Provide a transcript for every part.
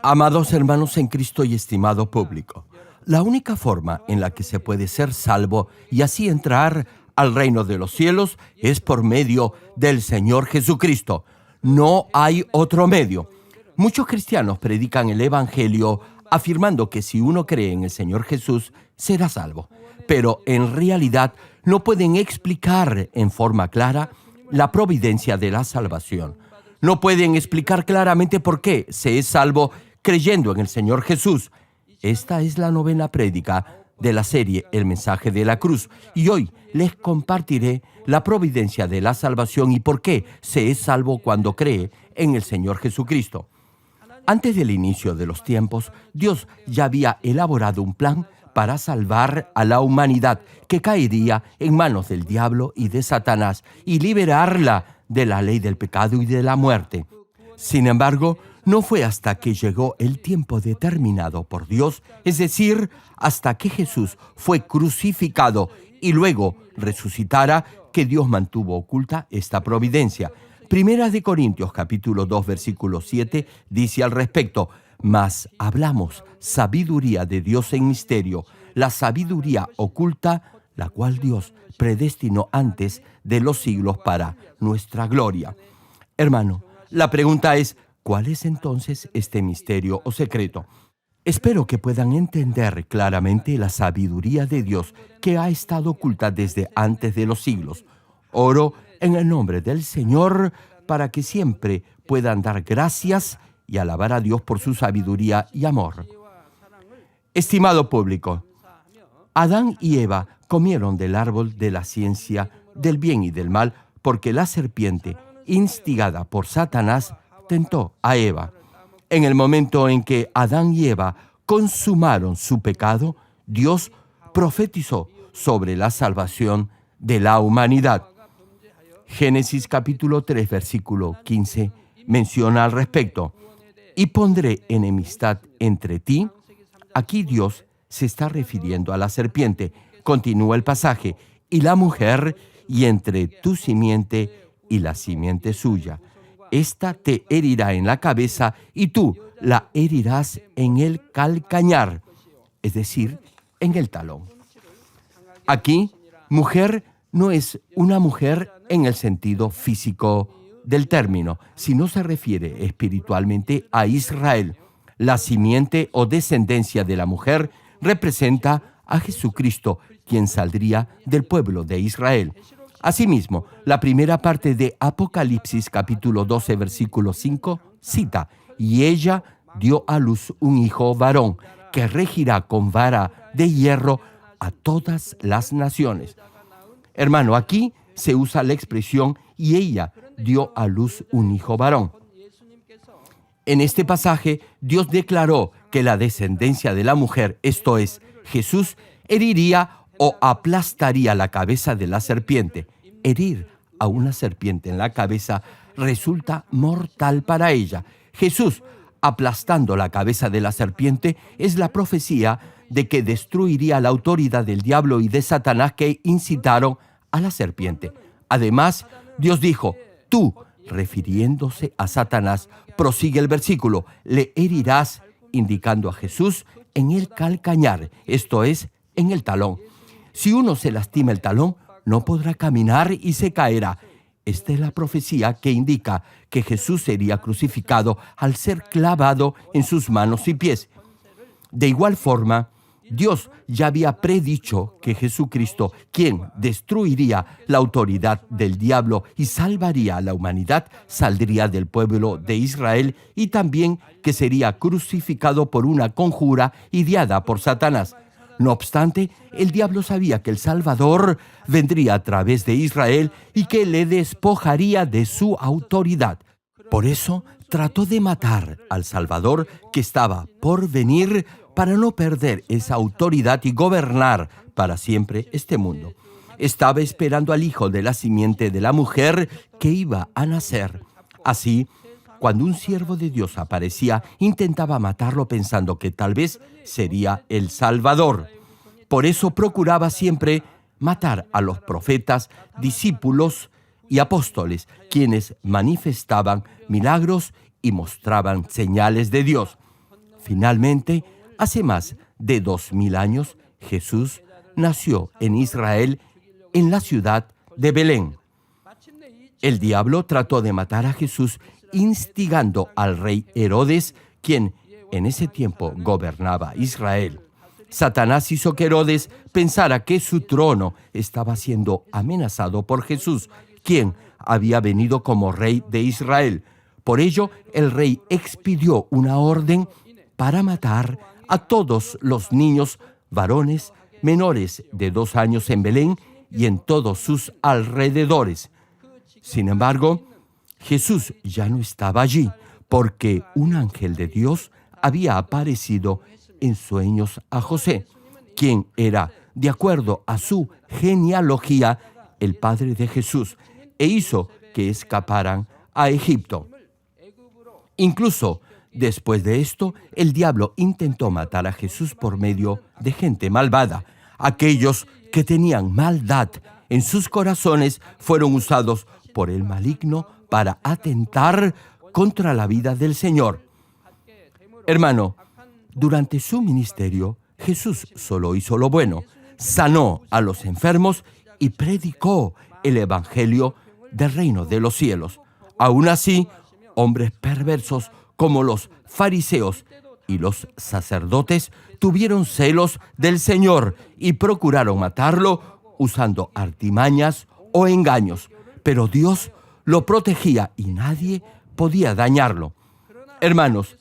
Amados hermanos en Cristo y estimado público, la única forma en la que se puede ser salvo y así entrar al reino de los cielos es por medio del Señor Jesucristo. No hay otro medio. Muchos cristianos predican el Evangelio afirmando que si uno cree en el Señor Jesús, será salvo. Pero en realidad no pueden explicar en forma clara la providencia de la salvación. No pueden explicar claramente por qué se es salvo creyendo en el Señor Jesús. Esta es la novena prédica de la serie El mensaje de la cruz. Y hoy les compartiré la providencia de la salvación y por qué se es salvo cuando cree en el Señor Jesucristo. Antes del inicio de los tiempos, Dios ya había elaborado un plan para salvar a la humanidad que caería en manos del diablo y de Satanás y liberarla de la ley del pecado y de la muerte. Sin embargo, no fue hasta que llegó el tiempo determinado por Dios, es decir, hasta que Jesús fue crucificado y luego resucitara, que Dios mantuvo oculta esta providencia. Primera de Corintios, capítulo 2, versículo 7, dice al respecto: mas hablamos sabiduría de Dios en misterio, la sabiduría oculta, la cual Dios predestinó antes de los siglos para nuestra gloria. Hermano, la pregunta es, ¿cuál es entonces este misterio o secreto? Espero que puedan entender claramente la sabiduría de Dios que ha estado oculta desde antes de los siglos. Oro en el nombre del Señor para que siempre puedan dar gracias y alabar a Dios por su sabiduría y amor. Estimado público, Adán y Eva comieron del árbol de la ciencia del bien y del mal porque la serpiente, instigada por Satanás, tentó a Eva. En el momento en que Adán y Eva consumaron su pecado, Dios profetizó sobre la salvación de la humanidad. Génesis capítulo 3, versículo 15, menciona al respecto: y pondré enemistad entre ti. Aquí Dios se está refiriendo a la serpiente. Continúa el pasaje: y la mujer, y entre tu simiente y la simiente suya. Esta te herirá en la cabeza y tú la herirás en el calcañar, es decir, en el talón. Aquí, mujer no es una mujer en el sentido físico del término, sino se refiere espiritualmente a Israel. La simiente o descendencia de la mujer representa a Jesucristo, quien saldría del pueblo de Israel. Asimismo, la primera parte de Apocalipsis capítulo 12, versículo 5, cita: y ella dio a luz un hijo varón, que regirá con vara de hierro a todas las naciones. Hermano, aquí se usa la expresión y ella dio a luz un hijo varón. En este pasaje, Dios declaró que la descendencia de la mujer, esto es, Jesús, heriría o aplastaría la cabeza de la serpiente. Herir a una serpiente en la cabeza resulta mortal para ella. Jesús, aplastando la cabeza de la serpiente, es la profecía de que destruiría la autoridad del diablo y de Satanás que incitaron a la serpiente. Además, Dios dijo: tú, refiriéndose a Satanás, prosigue el versículo, le herirás, indicando a Jesús, en el calcañar, esto es, en el talón. Si uno se lastima el talón, no podrá caminar y se caerá. Esta es la profecía que indica que Jesús sería crucificado al ser clavado en sus manos y pies. De igual forma, Dios ya había predicho que Jesucristo, quien destruiría la autoridad del diablo y salvaría a la humanidad, saldría del pueblo de Israel y también que sería crucificado por una conjura ideada por Satanás. No obstante, el diablo sabía que el Salvador vendría a través de Israel y que le despojaría de su autoridad. Por eso, trató de matar al Salvador que estaba por venir para no perder esa autoridad y gobernar para siempre este mundo. Estaba esperando al hijo de la simiente de la mujer que iba a nacer. Así, cuando un siervo de Dios aparecía, intentaba matarlo pensando que tal vez sería el Salvador. Por eso procuraba siempre matar a los profetas, discípulos y apóstoles, quienes manifestaban milagros y mostraban señales de Dios. Finalmente, hace más de 2000 años, Jesús nació en Israel, en la ciudad de Belén. El diablo trató de matar a Jesús instigando al rey Herodes, quien en ese tiempo gobernaba Israel. Satanás hizo que Herodes pensara que su trono estaba siendo amenazado por Jesús, quien había venido como rey de Israel. Por ello, el rey expidió una orden para matar a todos los niños varones menores de 2 años en Belén y en todos sus alrededores. Sin embargo, Jesús ya no estaba allí, porque un ángel de Dios había aparecido en sueños a José, quien era, de acuerdo a su genealogía, el padre de Jesús, e hizo que escaparan a Egipto. Incluso después de esto, el diablo intentó matar a Jesús por medio de gente malvada. Aquellos que tenían maldad en sus corazones fueron usados por el maligno para atentar contra la vida del Señor. Hermano, durante su ministerio, Jesús solo hizo lo bueno, sanó a los enfermos y predicó el evangelio del reino de los cielos. Aún así, hombres perversos como los fariseos y los sacerdotes tuvieron celos del Señor y procuraron matarlo usando artimañas o engaños. Pero Dios lo protegía y nadie podía dañarlo. Hermanos,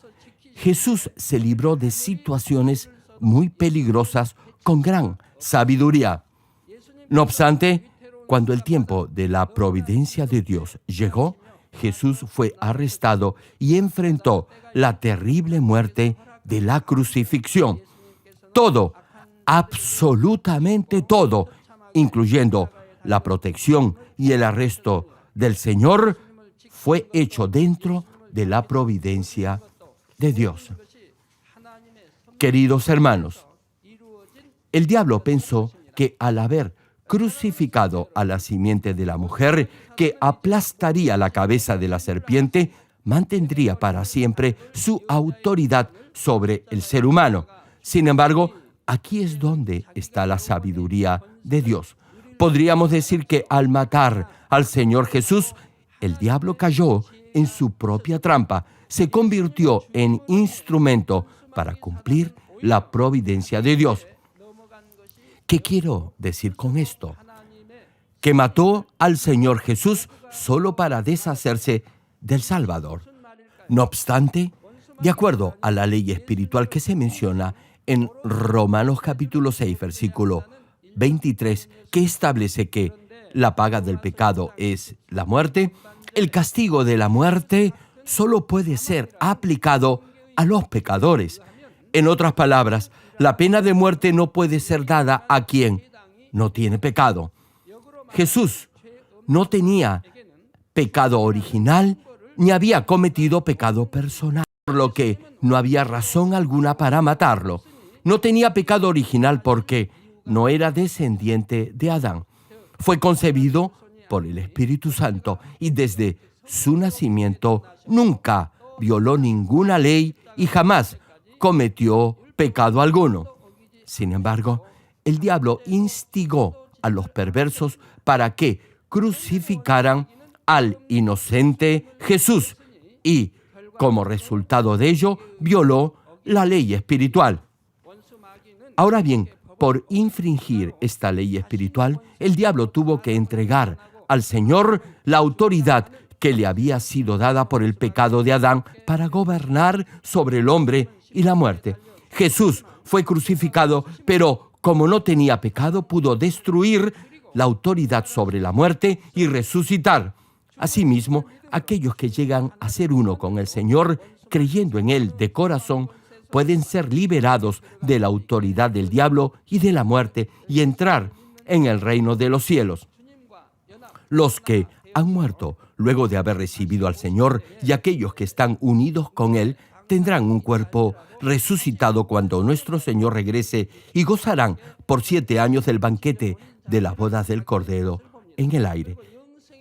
Jesús se libró de situaciones muy peligrosas con gran sabiduría. No obstante, cuando el tiempo de la providencia de Dios llegó, Jesús fue arrestado y enfrentó la terrible muerte de la crucifixión. Todo, absolutamente todo, incluyendo la protección y el arresto del Señor, fue hecho dentro de la providencia de Dios. Queridos hermanos, el diablo pensó que al haber crucificado a la simiente de la mujer, que aplastaría la cabeza de la serpiente, mantendría para siempre su autoridad sobre el ser humano. Sin embargo, aquí es donde está la sabiduría de Dios. Podríamos decir que al matar al Señor Jesús, el diablo cayó en su propia trampa, se convirtió en instrumento para cumplir la providencia de Dios. ¿Qué quiero decir con esto? Que mató al Señor Jesús solo para deshacerse del Salvador. No obstante, de acuerdo a la ley espiritual que se menciona en Romanos capítulo 6, versículo 23, que establece que la paga del pecado es la muerte, el castigo de la muerte solo puede ser aplicado a los pecadores. En otras palabras, la pena de muerte no puede ser dada a quien no tiene pecado. Jesús no tenía pecado original ni había cometido pecado personal, por lo que no había razón alguna para matarlo. No tenía pecado original porque no era descendiente de Adán. Fue concebido por el Espíritu Santo y desde su nacimiento nunca violó ninguna ley y jamás cometió pecado alguno. Sin embargo, el diablo instigó a los perversos para que crucificaran al inocente Jesús y, como resultado de ello, violó la ley espiritual. Ahora bien, por infringir esta ley espiritual, el diablo tuvo que entregar al Señor la autoridad que le había sido dada por el pecado de Adán para gobernar sobre el hombre y la muerte. Jesús fue crucificado, pero como no tenía pecado, pudo destruir la autoridad sobre la muerte y resucitar. Asimismo, aquellos que llegan a ser uno con el Señor, creyendo en Él de corazón, pueden ser liberados de la autoridad del diablo y de la muerte y entrar en el reino de los cielos. Los que han muerto luego de haber recibido al Señor y aquellos que están unidos con Él tendrán un cuerpo resucitado cuando nuestro Señor regrese y gozarán por 7 años del banquete de las bodas del Cordero en el aire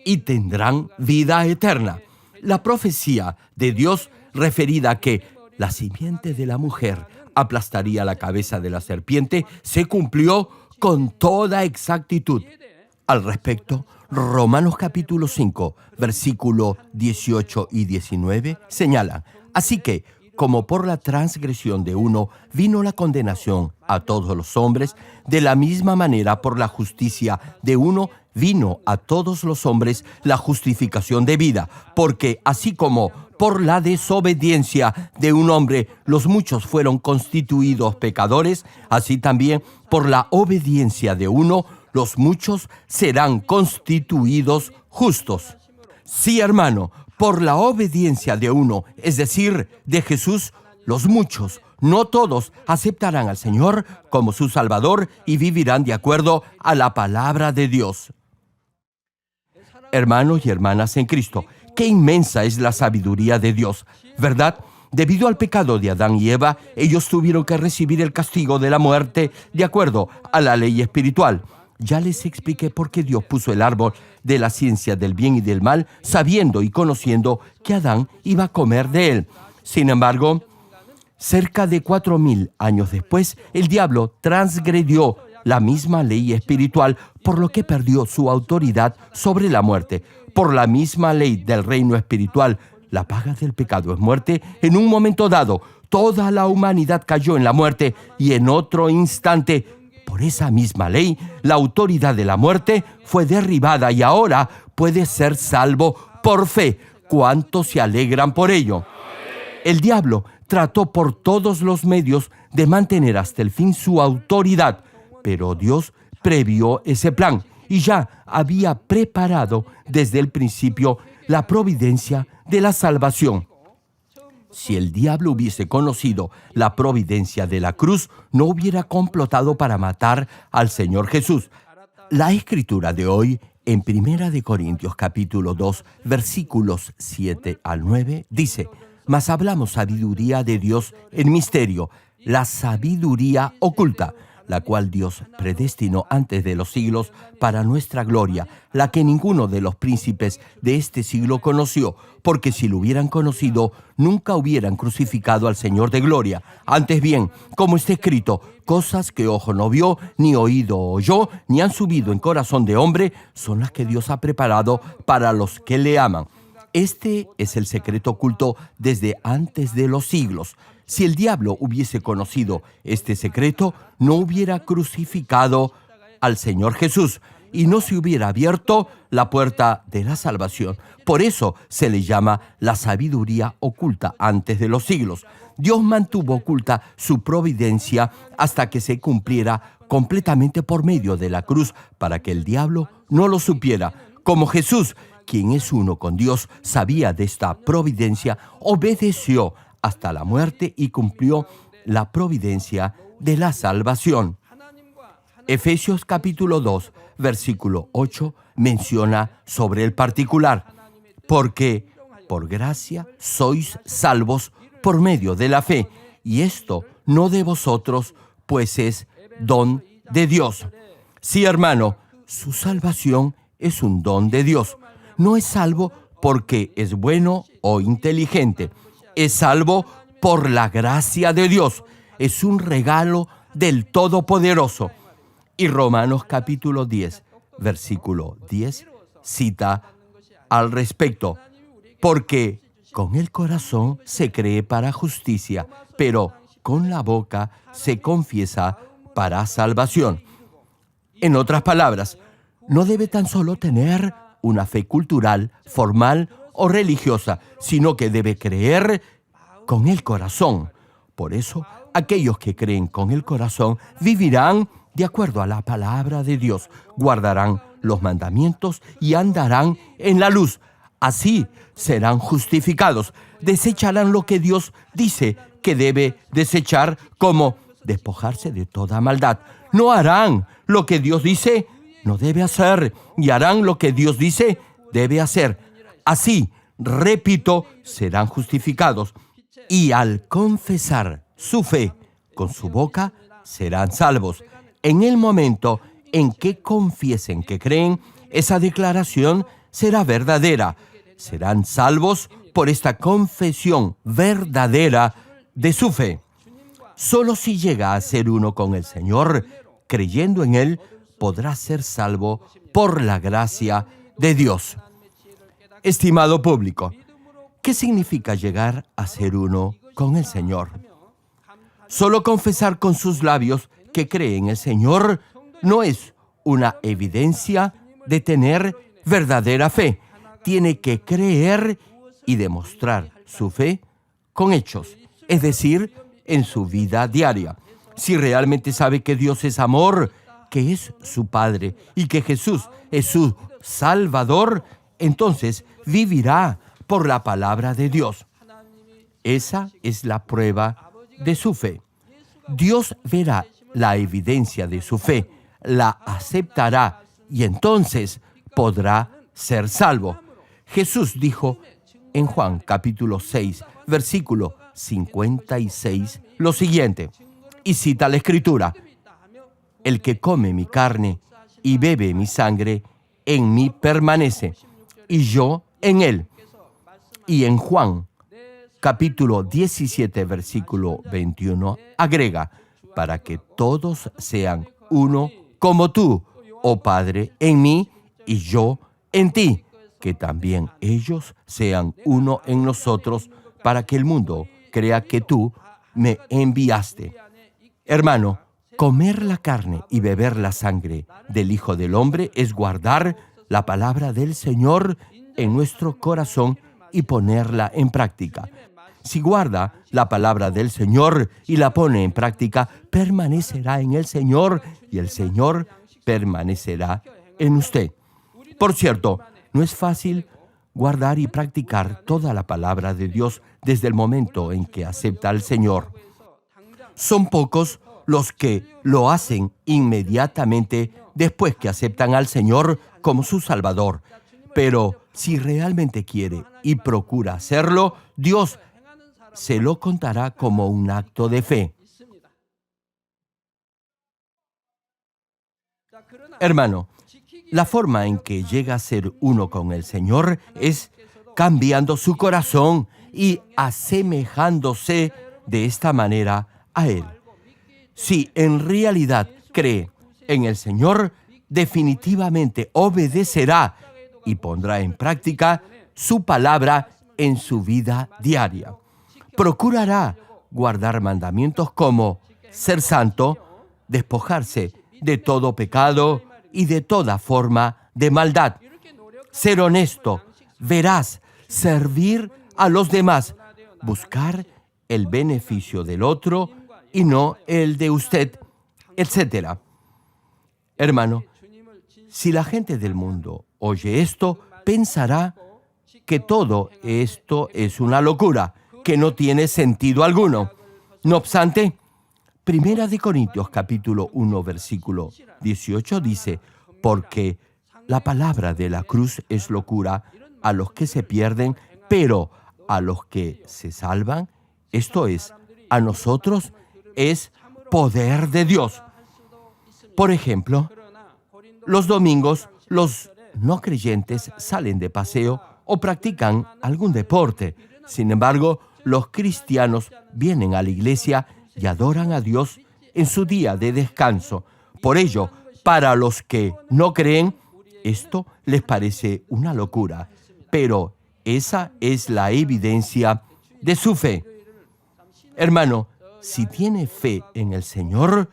y tendrán vida eterna. La profecía de Dios referida a que la simiente de la mujer aplastaría la cabeza de la serpiente, se cumplió con toda exactitud. Al respecto, Romanos capítulo 5, versículo 18 y 19 señalan: así que, como por la transgresión de uno vino la condenación a todos los hombres, de la misma manera por la justicia de uno vino a todos los hombres la justificación de vida, porque así como por la desobediencia de un hombre los muchos fueron constituidos pecadores, así también por la obediencia de uno los muchos serán constituidos justos. Sí, hermano, por la obediencia de uno, es decir, de Jesús, los muchos, no todos, aceptarán al Señor como su Salvador y vivirán de acuerdo a la palabra de Dios. Hermanos y hermanas en Cristo, qué inmensa es la sabiduría de Dios, ¿verdad? Debido al pecado de Adán y Eva, ellos tuvieron que recibir el castigo de la muerte de acuerdo a la ley espiritual. Ya les expliqué por qué Dios puso el árbol de la ciencia del bien y del mal, sabiendo y conociendo que Adán iba a comer de él. Sin embargo, cerca de 4,000 años después, el diablo transgredió la misma ley espiritual, por lo que perdió su autoridad sobre la muerte. Por la misma ley del reino espiritual, la paga del pecado es muerte. En un momento dado, toda la humanidad cayó en la muerte y en otro instante, por esa misma ley, la autoridad de la muerte fue derribada y ahora puede ser salvo por fe. ¿Cuántos se alegran por ello? El diablo trató por todos los medios de mantener hasta el fin su autoridad, pero Dios previó ese plan y ya había preparado desde el principio la providencia de la salvación. Si el diablo hubiese conocido la providencia de la cruz, no hubiera complotado para matar al Señor Jesús. La escritura de hoy, en 1 de Corintios capítulo 2, versículos 7 al 9, dice: mas hablamos sabiduría de Dios en misterio, la sabiduría oculta, la cual Dios predestinó antes de los siglos para nuestra gloria, la que ninguno de los príncipes de este siglo conoció, porque si lo hubieran conocido, nunca hubieran crucificado al Señor de gloria. Antes bien, como está escrito, cosas que ojo no vio, ni oído oyó, ni han subido en corazón de hombre, son las que Dios ha preparado para los que le aman. Este es el secreto oculto desde antes de los siglos. Si el diablo hubiese conocido este secreto, no hubiera crucificado al Señor Jesús y no se hubiera abierto la puerta de la salvación. Por eso se le llama la sabiduría oculta antes de los siglos. Dios mantuvo oculta su providencia hasta que se cumpliera completamente por medio de la cruz para que el diablo no lo supiera. Como Jesús, quien es uno con Dios, sabía de esta providencia, obedeció hasta la muerte y cumplió la providencia de la salvación. Efesios capítulo 2, versículo 8, menciona sobre el particular: porque por gracia sois salvos por medio de la fe, y esto no de vosotros, pues es don de Dios. Sí, hermano, su salvación es un don de Dios. No es salvo porque es bueno o inteligente. Es salvo por la gracia de Dios. Es un regalo del Todopoderoso. Y Romanos capítulo 10, versículo 10, cita al respecto: porque con el corazón se cree para justicia, pero con la boca se confiesa para salvación. En otras palabras, no debe tan solo tener una fe cultural, formal o religiosa, sino que debe creer con el corazón. Por eso, aquellos que creen con el corazón vivirán de acuerdo a la palabra de Dios, guardarán los mandamientos y andarán en la luz. Así serán justificados, desecharán lo que Dios dice que debe desechar, como despojarse de toda maldad. No harán lo que Dios dice no debe hacer, y harán lo que Dios dice debe hacer. Así, repito, serán justificados, y al confesar su fe con su boca, serán salvos. En el momento en que confiesen que creen, esa declaración será verdadera. Serán salvos por esta confesión verdadera de su fe. Solo si llega a ser uno con el Señor, creyendo en Él, podrá ser salvo por la gracia de Dios. Estimado público, ¿qué significa llegar a ser uno con el Señor? Solo confesar con sus labios que cree en el Señor no es una evidencia de tener verdadera fe. Tiene que creer y demostrar su fe con hechos, es decir, en su vida diaria. Si realmente sabe que Dios es amor, que es su Padre y que Jesús es su Salvador, entonces vivirá por la palabra de Dios. Esa es la prueba de su fe. Dios verá la evidencia de su fe, la aceptará y entonces podrá ser salvo. Jesús dijo en Juan capítulo 6, versículo 56, lo siguiente, y cita la Escritura: el que come mi carne y bebe mi sangre, en mí permanece, y yo en él. Y en Juan capítulo 17, versículo 21, agrega: para que todos sean uno como tú, oh Padre, en mí y yo en ti, que también ellos sean uno en nosotros, para que el mundo crea que tú me enviaste. Hermano, comer la carne y beber la sangre del Hijo del Hombre es guardar la palabra del Señor en nuestro corazón y ponerla en práctica. Si guarda la palabra del Señor y la pone en práctica, permanecerá en el Señor y el Señor permanecerá en usted. Por cierto, no es fácil guardar y practicar toda la palabra de Dios desde el momento en que acepta al Señor. Son pocos los que lo hacen inmediatamente después que aceptan al Señor como su Salvador. Pero si realmente quiere y procura hacerlo, Dios se lo contará como un acto de fe. Hermano, la forma en que llega a ser uno con el Señor es cambiando su corazón y asemejándose de esta manera a Él. Si en realidad cree en el Señor, definitivamente obedecerá y pondrá en práctica su palabra en su vida diaria. Procurará guardar mandamientos como ser santo, despojarse de todo pecado y de toda forma de maldad, ser honesto, veraz, servir a los demás, buscar el beneficio del otro y no el de usted, etc. Hermano, si la gente del mundo oye esto, pensará que todo esto es una locura, que no tiene sentido alguno. No obstante, Primera de Corintios capítulo 1, versículo 18 dice: porque la palabra de la cruz es locura a los que se pierden, pero a los que se salvan, esto es, a nosotros, es poder de Dios. Por ejemplo, los domingos, los no creyentes salen de paseo o practican algún deporte. Sin embargo, los cristianos vienen a la iglesia y adoran a Dios en su día de descanso. Por ello, para los que no creen, esto les parece una locura, pero esa es la evidencia de su fe. Hermano, si tiene fe en el Señor,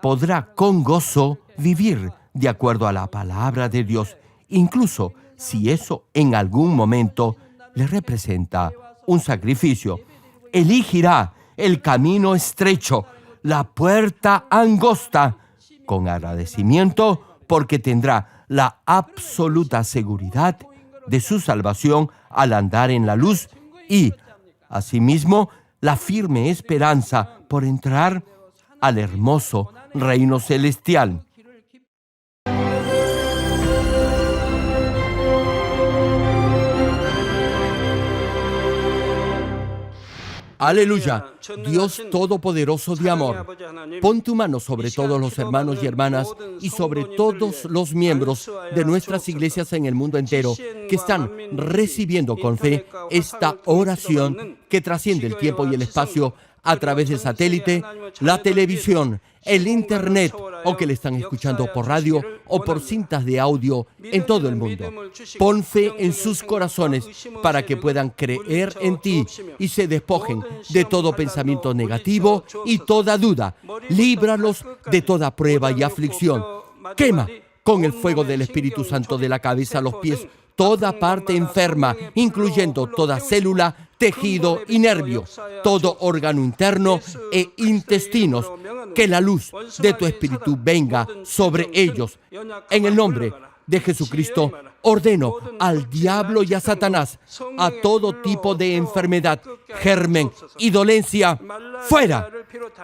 podrá con gozo vivir de acuerdo a la palabra de Dios, incluso si eso en algún momento le representa un sacrificio. Elegirá el camino estrecho, la puerta angosta, con agradecimiento, porque tendrá la absoluta seguridad de su salvación al andar en la luz y, asimismo, la firme esperanza por entrar al hermoso reino celestial. Aleluya. Dios Todopoderoso de amor, pon tu mano sobre todos los hermanos y hermanas y sobre todos los miembros de nuestras iglesias en el mundo entero que están recibiendo con fe esta oración que trasciende el tiempo y el espacio a través del satélite, la televisión, el internet, o que le están escuchando por radio o por cintas de audio en todo el mundo. Pon fe en sus corazones para que puedan creer en ti y se despojen de todo pensamiento negativo y toda duda. Líbralos de toda prueba y aflicción. Quema con el fuego del Espíritu Santo de la cabeza a los pies toda parte enferma, incluyendo toda célula, tejido y nervio, todo órgano interno e intestinos. Que la luz de tu Espíritu venga sobre ellos. En el nombre de Jesucristo, ordeno al diablo y a Satanás, a todo tipo de enfermedad, germen y dolencia, fuera.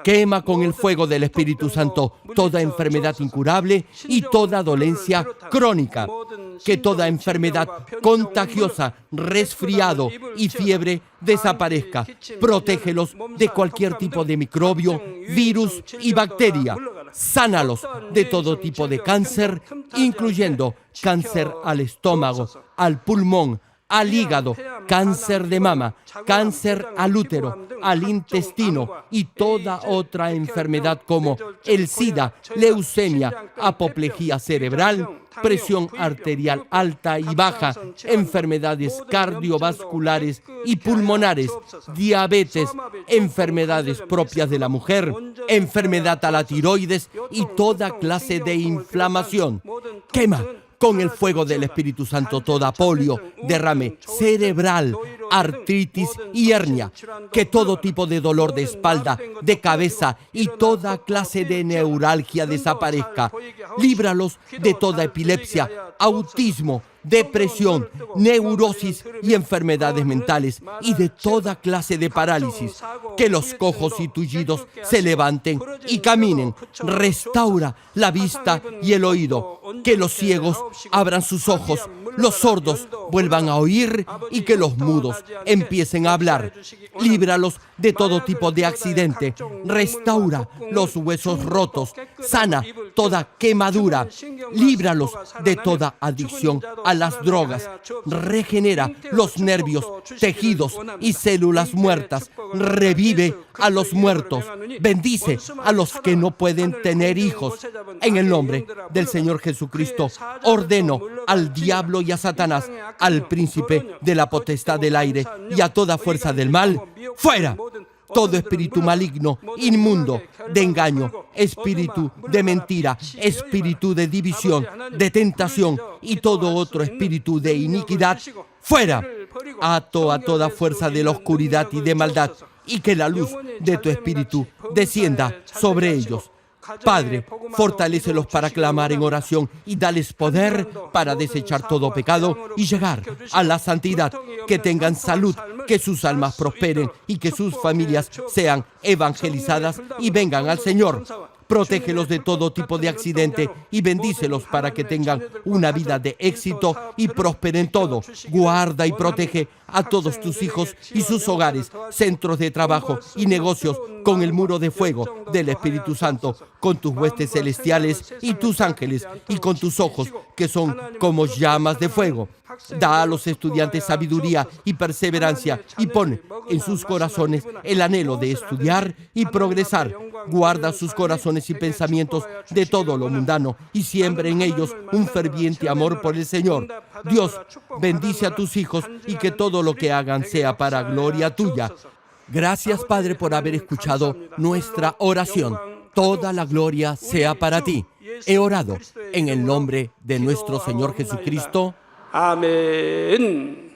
Quema con el fuego del Espíritu Santo toda enfermedad incurable y toda dolencia crónica. Que toda enfermedad contagiosa, resfriado y fiebre desaparezca. Protégelos de cualquier tipo de microbio, virus y bacteria. Sánalos de todo tipo de cáncer, incluyendo cáncer al estómago, al pulmón, al hígado, cáncer de mama, cáncer al útero, al intestino y toda otra enfermedad como el SIDA, leucemia, apoplejía cerebral, presión arterial alta y baja, enfermedades cardiovasculares y pulmonares, diabetes, enfermedades propias de la mujer, enfermedad a la tiroides y toda clase de inflamación. Quema con el fuego del Espíritu Santo toda polio, derrame cerebral, artritis y hernia. Que todo tipo de dolor de espalda, de cabeza y toda clase de neuralgia desaparezca. Líbralos de toda epilepsia, autismo, depresión, neurosis y enfermedades mentales y de toda clase de parálisis. Que los cojos y tullidos se levanten y caminen. Restaura la vista y el oído. Que los ciegos abran sus ojos, los sordos vuelvan a oír y que los mudos empiecen a hablar. Líbralos de todo tipo de accidente. Restaura los huesos rotos. Sana toda quemadura. Líbralos de toda adicción a las drogas. Regenera los nervios, tejidos y células muertas. Revive a los muertos. Bendice a los que no pueden tener hijos. En el nombre del Señor Jesucristo, ordeno al diablo y a Satanás, al príncipe de la potestad del aire y a toda fuerza del mal, fuera. Todo espíritu maligno, inmundo, de engaño, espíritu de mentira, espíritu de división, de tentación y todo otro espíritu de iniquidad, fuera. Ato a toda fuerza de la oscuridad y de maldad y que la luz de tu espíritu descienda sobre ellos. Padre, fortalécelos para clamar en oración y dales poder para desechar todo pecado y llegar a la santidad. Que tengan salud, que sus almas prosperen y que sus familias sean evangelizadas y vengan al Señor. Protégelos de todo tipo de accidente y bendícelos para que tengan una vida de éxito y prosperen todo. Guarda y protege a todos tus hijos y sus hogares, centros de trabajo y negocios con el muro de fuego del Espíritu Santo, con tus huestes celestiales y tus ángeles y con tus ojos que son como llamas de fuego. Da a los estudiantes sabiduría y perseverancia y pon en sus corazones el anhelo de estudiar y progresar. Guarda sus corazones y pensamientos de todo lo mundano y siembra en ellos un ferviente amor por el Señor. Dios, bendice a tus hijos y que todo lo que hagan sea para gloria tuya. Gracias, Padre, por haber escuchado nuestra oración. Toda la gloria sea para ti. He orado en el nombre de nuestro Señor Jesucristo. 아멘.